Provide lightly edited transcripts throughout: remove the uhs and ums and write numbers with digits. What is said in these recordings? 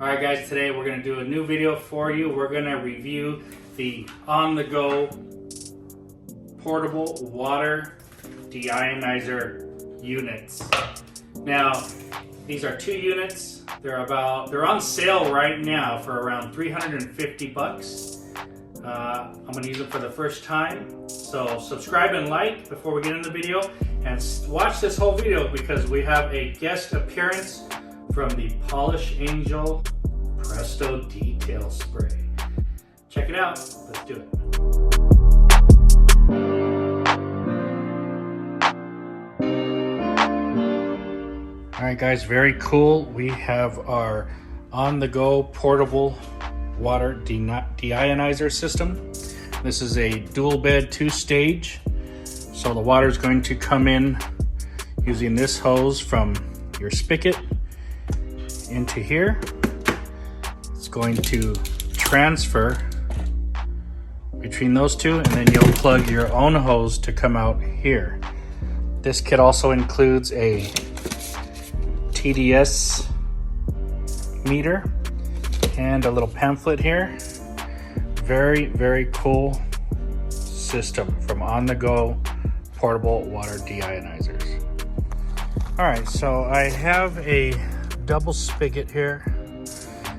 Alright guys, today we're going to do a new video for you. We're going to review the on-the-go portable water deionizer units. Now, these are 2 units. They're on sale right now for around 350 bucks. I'm going to use them for the first time. So subscribe and like before we get into the video, and watch this whole video because we have a guest appearance from the Polish Angel Presto Detail Spray. Check it out. Let's do it. Alright guys, very cool. We have our on-the-go portable water deionizer system. This is a dual bed 2-stage. So the water is going to come in using this hose from your spigot into here. It's going to transfer between those two, and then you'll plug your own hose to come out here. This kit also includes a TDS meter and a little pamphlet here. Very, very cool system from on-the-go portable water deionizers. All right, so I have a double spigot here,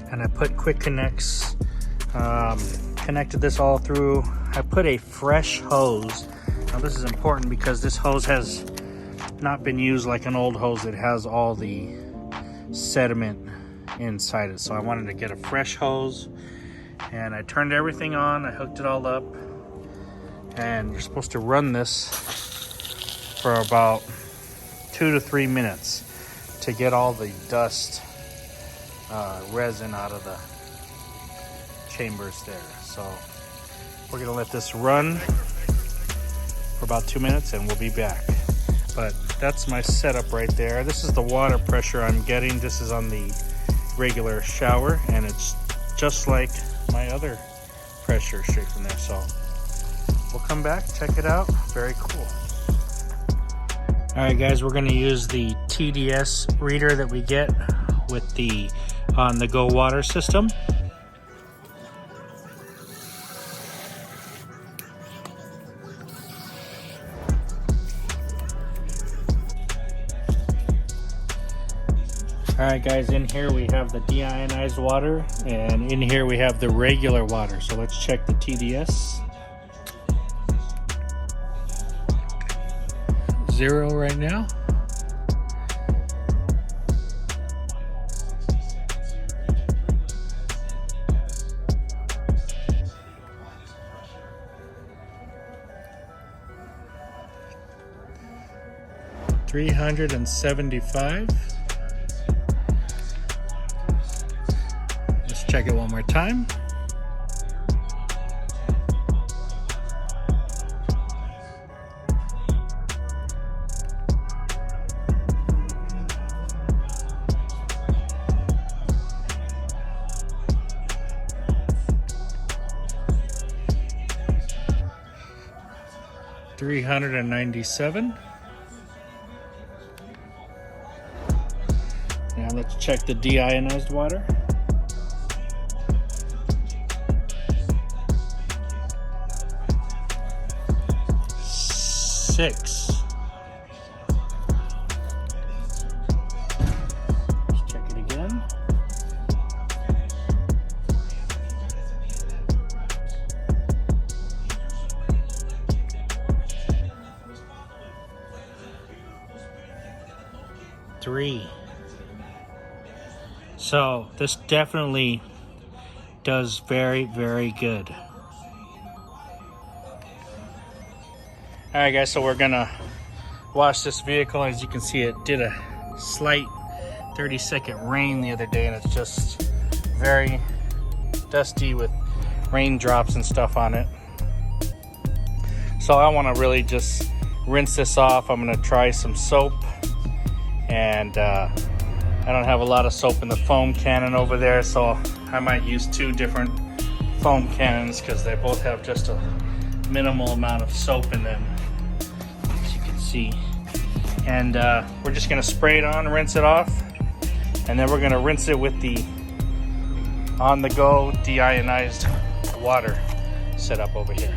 and I put quick connects, connected this all through. I put a fresh hose. Now this is important because this hose has not been used like an old hose that has all the sediment inside it. So I wanted to get a fresh hose, and I turned everything on. I hooked it all up, and you're supposed to run this for about 2 to 3 minutes to get all the dust, resin out of the chambers there. So we're gonna let this run for about 2 minutes and we'll be back. But that's my setup right there. This is the water pressure I'm getting. This is on the regular shower, and it's just like my other pressure straight from there. So we'll come back, check it out. Very cool. Alright guys, we're going to use the TDS reader that we get with the on-the-go water system. Alright guys, in here we have the deionized water, and in here we have the regular water. So let's check the TDS. 0 right now. $375. Let's check it one more time. $397. Now let's check the deionized water. $6. Let's check it again. $3. So this definitely does very, very good. All right guys, so we're gonna wash this vehicle. As you can see, it did a slight 30-second rain the other day, and it's just very dusty with raindrops and stuff on it. So I want to really just rinse this off. I'm gonna try some soap, and I don't have a lot of soap in the foam cannon over there, so I might use 2 different foam cannons because they both have just a minimal amount of soap in them, as you can see. And we're just gonna spray it on, rinse it off, and then we're gonna rinse it with the on-the-go deionized water setup over here.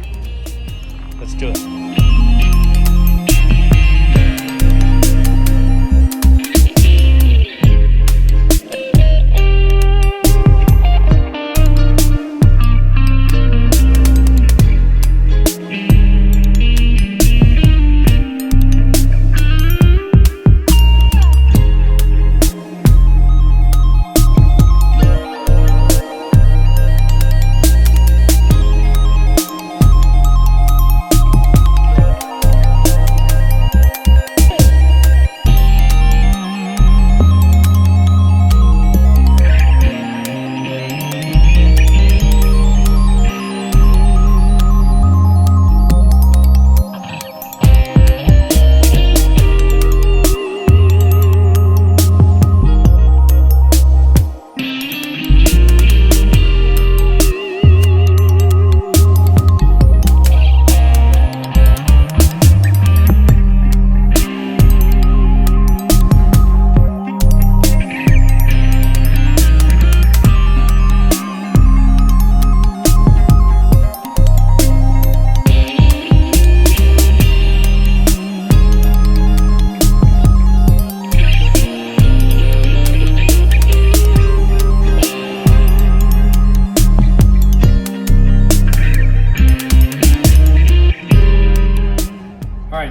Let's do it.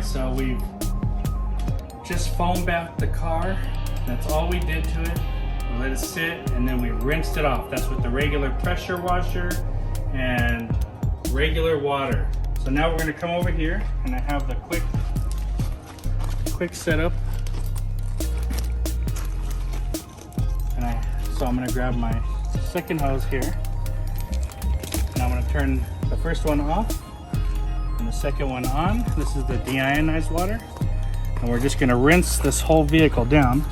So we've just foam backed the car. That's all we did to it. We let it sit and then we rinsed it off. That's with the regular pressure washer and regular water. So now we're gonna come over here and I have the quick setup. So I'm gonna grab my second hose here. And I'm gonna turn the first one off. And the second one on. This is the deionized water. And we're just gonna rinse this whole vehicle down.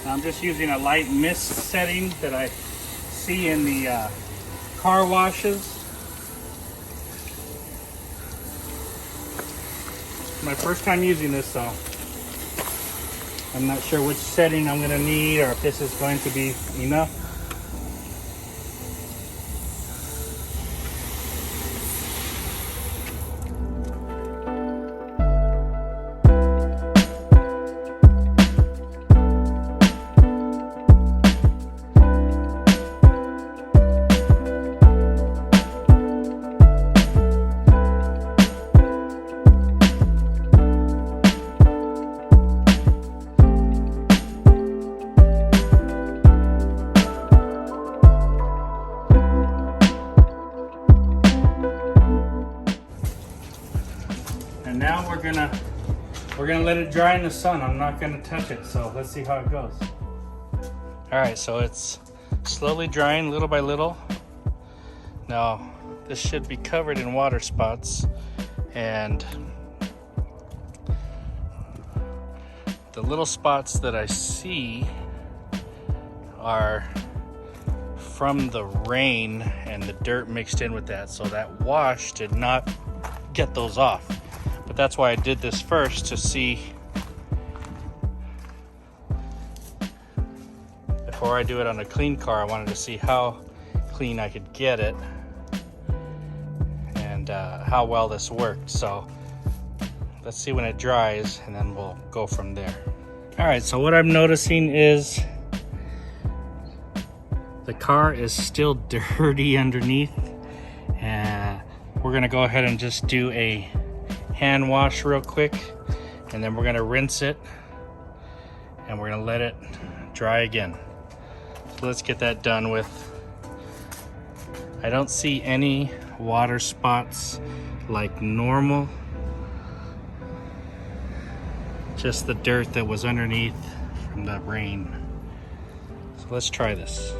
I'm just using a light mist setting that I see in the car washes. My first time using this, so I'm not sure which setting I'm gonna need or if this is going to be enough. And now we're gonna let it dry in the sun. I'm not gonna touch it, so let's see how it goes. All right, so it's slowly drying little by little. Now, this should be covered in water spots, and the little spots that I see are from the rain and the dirt mixed in with that, so that wash did not get those off. But that's why I did this first, to see before I do it on a clean car. I wanted to see how clean I could get it and how well this worked. So let's see when it dries and then we'll go from there. All right, so what I'm noticing is the car is still dirty underneath, and we're gonna go ahead and just do a hand wash real quick, and then we're gonna rinse it and we're gonna let it dry again. So let's get that done with. I don't see any water spots like normal, just the dirt that was underneath from the rain. So let's try this.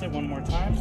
rinse it one more time.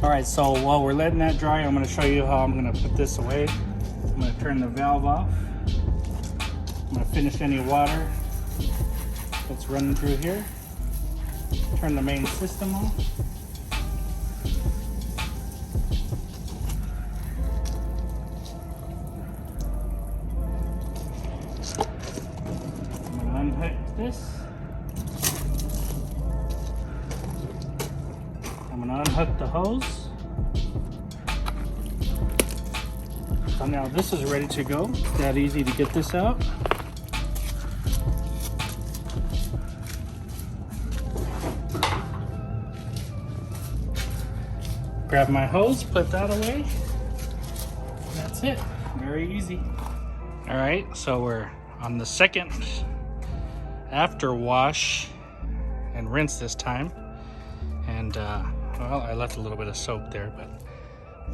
Alright, so while we're letting that dry, I'm going to show you how I'm going to put this away. I'm going to turn the valve off. I'm going to finish any water that's running through here. Turn the main system off. I'm going to unhook this. I'm going to unhook the hose. So now this is ready to go. It's that easy to get this out. Grab my hose, put that away. That's it. Very easy. All right, so we're on the second after wash and rinse this time. And well, I left a little bit of soap there, but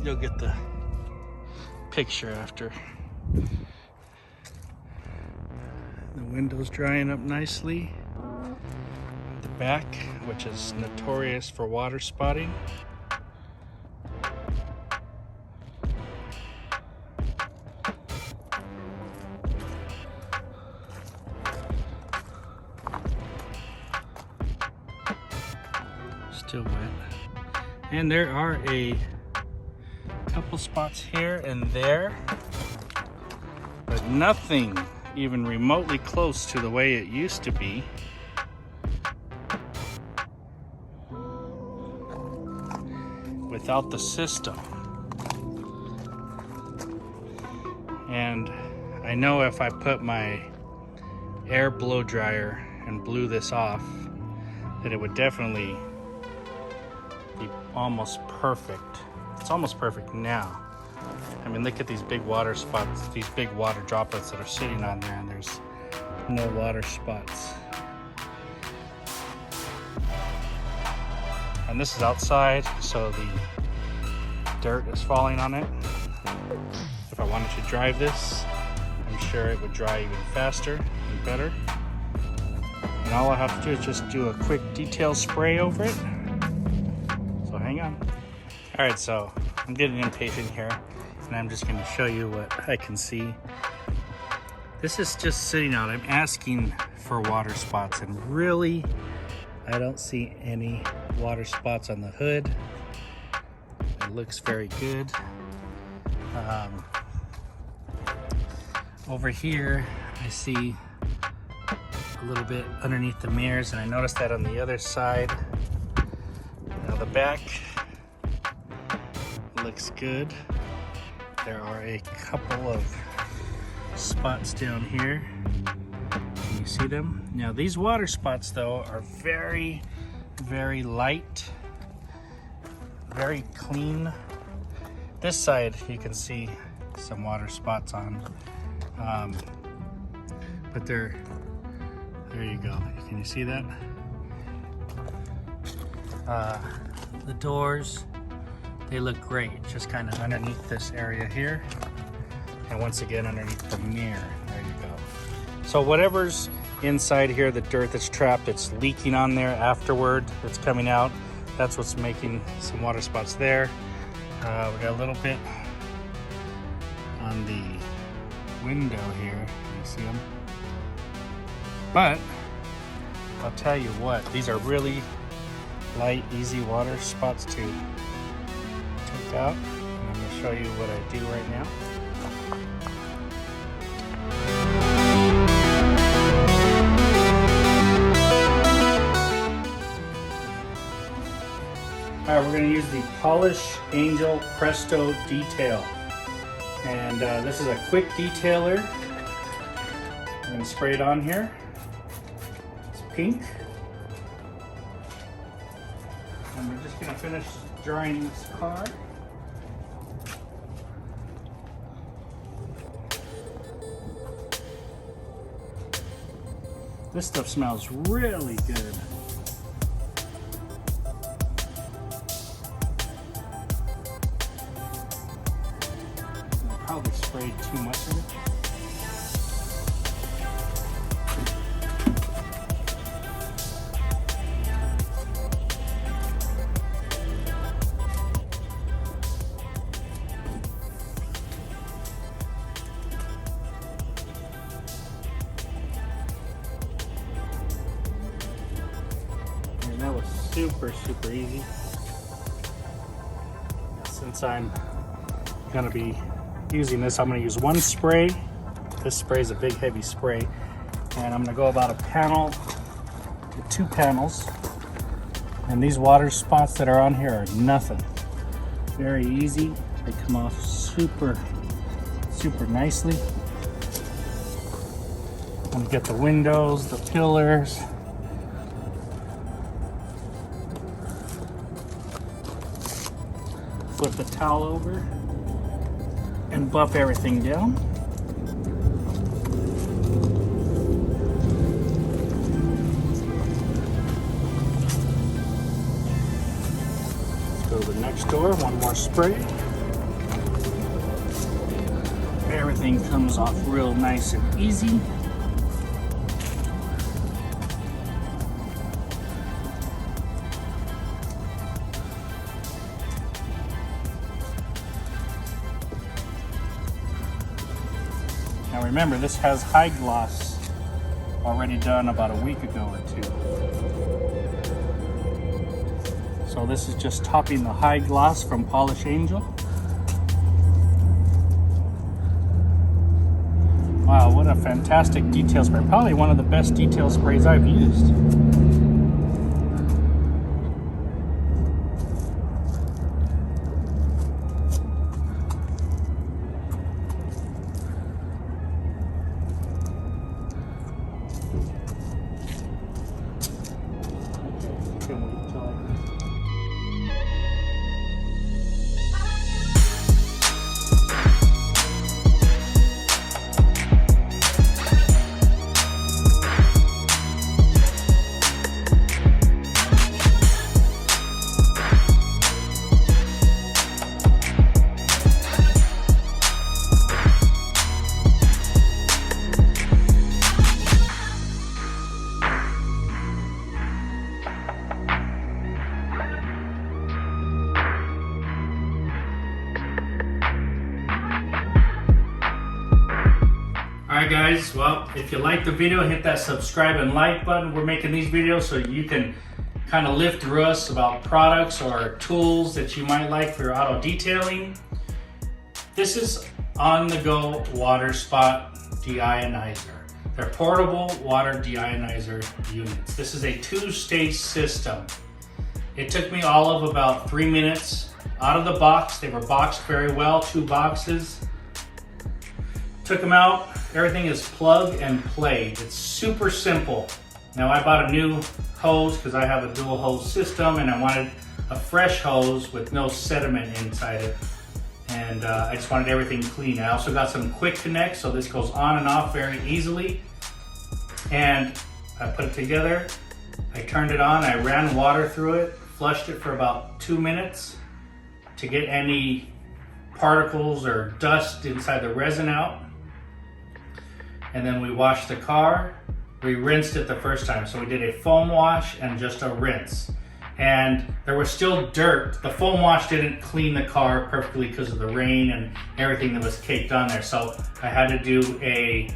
you'll get the picture after. The window's drying up nicely. The back, which is notorious for water spotting. Still wet. And there are a couple spots here and there, but nothing even remotely close to the way it used to be. Without the system. And I know if I put my air blow dryer and blew this off, that it would definitely be almost perfect. It's almost perfect now. I mean, look at these big water spots, these big water droplets that are sitting on there, and there's no water spots. And this is outside, so the dirt is falling on it. If I wanted to drive this, I'm sure it would dry even faster and better. And all I have to do is just do a quick detail spray over it. So hang on. All right, so I'm getting impatient here, and I'm just going to show you what I can see. This is just sitting out. I'm asking for water spots, and really, I don't see any water spots on the hood. It looks very good. Over here, I see a little bit underneath the mirrors, and I noticed that on the other side. Now the back looks good. There are a couple of spots down here. Can you see them? Now these water spots though are very, very light, very clean. This side you can see some water spots on, but there you go. Can you see that? The doors, they look great, just kind of underneath this area here, and once again underneath the mirror. There you go. So whatever's inside here, the dirt that's trapped, it's leaking on there afterward, it's coming out. That's what's making some water spots there. We got a little bit on the window here. You see them? But I'll tell you what, these are really light, easy water spots to take out. And I'm going to show you what I do right now. All right, we're going to use the Polish Angel Presto Detail. And this is a quick detailer. I'm going to spray it on here. It's pink. And we're just going to finish drying this car. This stuff smells really good. I probably sprayed too much of it. That was super easy. Since I'm gonna be using this, I'm gonna use one spray. This spray is a big heavy spray, and I'm gonna go about a panel to 2 panels. And these water spots that are on here are nothing. Very easy. They come off super nicely. I'm gonna get the windows, the pillars. Flip the towel over and buff everything down. Let's go to the next door, one more spray. Everything comes off real nice and easy. Now remember, this has high gloss already done about a week ago or 2. So this is just topping the high gloss from Polish Angel. Wow, what a fantastic detail spray. Probably one of the best detail sprays I've used. Alright guys, well, if you like the video, hit that subscribe and like button. We're making these videos so you can kind of live through us about products or tools that you might like for your auto detailing. This is on-the-go water spot deionizer. They're portable water deionizer units. This is a 2-stage system. It took me all of about 3 minutes out of the box. They were boxed very well, 2 boxes. Took them out. Everything is plug and play. It's super simple. Now I bought a new hose because I have a dual hose system and I wanted a fresh hose with no sediment inside it. And I just wanted everything clean. I also got some quick connects, so this goes on and off very easily. And I put it together. I turned it on. I ran water through it, flushed it for about 2 minutes to get any particles or dust inside the resin out. And then we washed the car. We rinsed it the first time. So we did a foam wash and just a rinse. And there was still dirt. The foam wash didn't clean the car perfectly because of the rain and everything that was caked on there. So I had to do a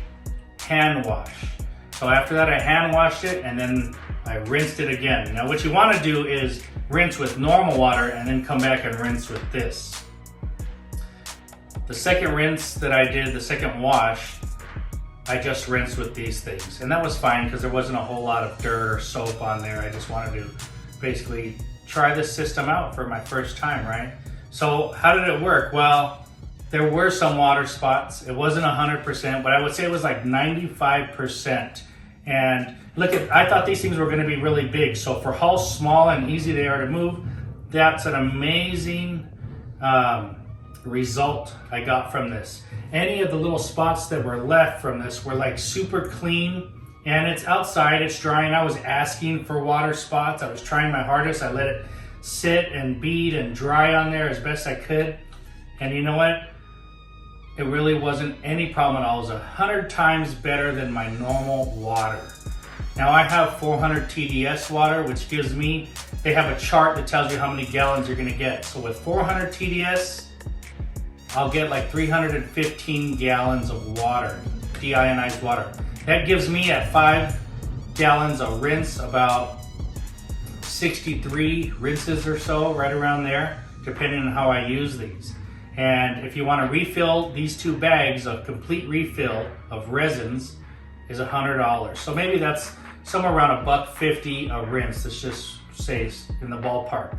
hand wash. So after that, I hand washed it and then I rinsed it again. Now what you want to do is rinse with normal water and then come back and rinse with this. The second rinse that I did, the second wash, I just rinsed with these things. And that was fine because there wasn't a whole lot of dirt or soap on there. I just wanted to basically try this system out for my first time, right? So how did it work? Well, there were some water spots. It wasn't 100%, but I would say it was like 95%. And look at, I thought these things were gonna be really big. So for how small and easy they are to move, that's an amazing result I got from this. Any of the little spots that were left from this were like super clean, and it's outside, it's dry, and I was asking for water spots. I was trying my hardest. I let it sit and bead and dry on there as best I could. And you know what? It really wasn't any problem at all. It was 100 times better than my normal water. Now I have 400 TDS water, which gives me, they have a chart that tells you how many gallons you're gonna get. So with 400 TDS, I'll get like 315 gallons of water, deionized water. That gives me at 5 gallons of rinse about 63 rinses or so, right around there, depending on how I use these. And if you want to refill these 2 bags, a complete refill of resins is $100. So maybe that's somewhere around $1.50 a rinse. Let's just say in the ballpark.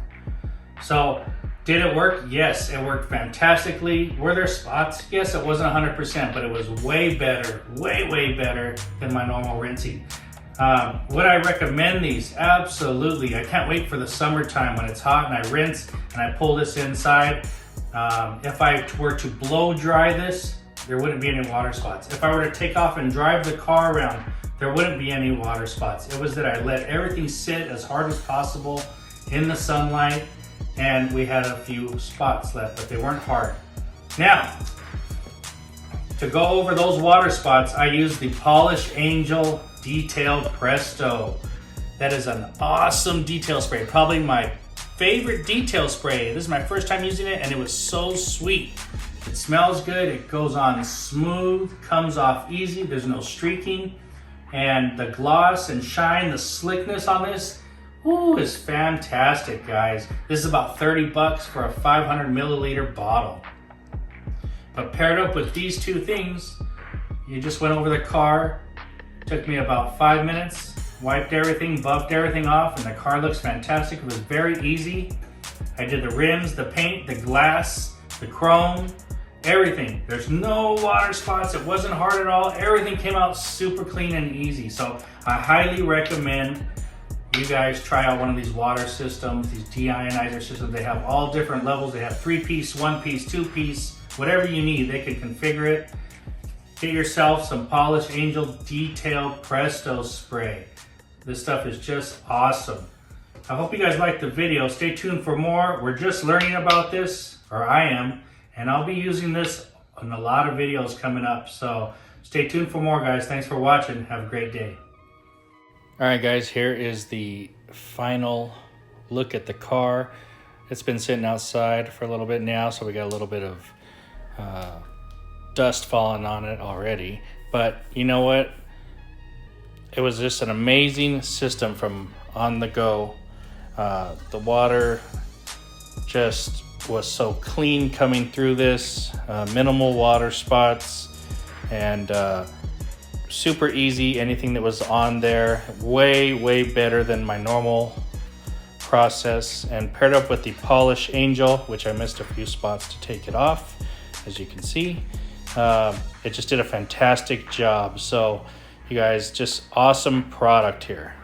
So did it work? Yes, it worked fantastically. Were there spots? Yes, it wasn't 100%, but it was way better, way better than my normal rinsing. Would I recommend these? Absolutely. I can't wait for the summertime when it's hot and I rinse and I pull this inside. If I were to blow dry this, there wouldn't be any water spots. If I were to take off and drive the car around, there wouldn't be any water spots. It was that I let everything sit as hard as possible in the sunlight, and we had a few spots left, but they weren't hard. Now, to go over those water spots, I used the Polish Angel Detail Presto. That is an awesome detail spray, probably my favorite detail spray. This is my first time using it, and it was so sweet. It smells good, it goes on smooth, comes off easy, there's no streaking, and the gloss and shine, the slickness on this, ooh, is fantastic, guys. This is about 30 bucks for a 500 milliliter bottle. But paired up with these 2 things, you just went over the car, took me about 5 minutes, wiped everything, buffed everything off, and the car looks fantastic. It was very easy. I did the rims, the paint, the glass, the chrome, everything. There's no water spots. It wasn't hard at all. Everything came out super clean and easy. So I highly recommend you guys try out one of these water systems, these deionizer systems. They have all different levels. They have 3-piece, 1-piece, 2-piece, whatever you need. They can configure it. Get yourself some Polish Angel Detail Presto spray. This stuff is just awesome. I hope you guys liked the video. Stay tuned for more. We're just learning about this, or I am, and I'll be using this in a lot of videos coming up. So stay tuned for more, guys. Thanks for watching. Have a great day. All right, guys, here is the final look at the car. It's been sitting outside for a little bit now, so we got a little bit of dust falling on it already. But you know what? It was just an amazing system from On The Go. The water just was so clean coming through this, minimal water spots, and super easy. Anything that was on there, way better than my normal process. And paired up with the Polish Angel, which I missed a few spots to take it off, as you can see. It just did a fantastic job. So you guys, just awesome product here.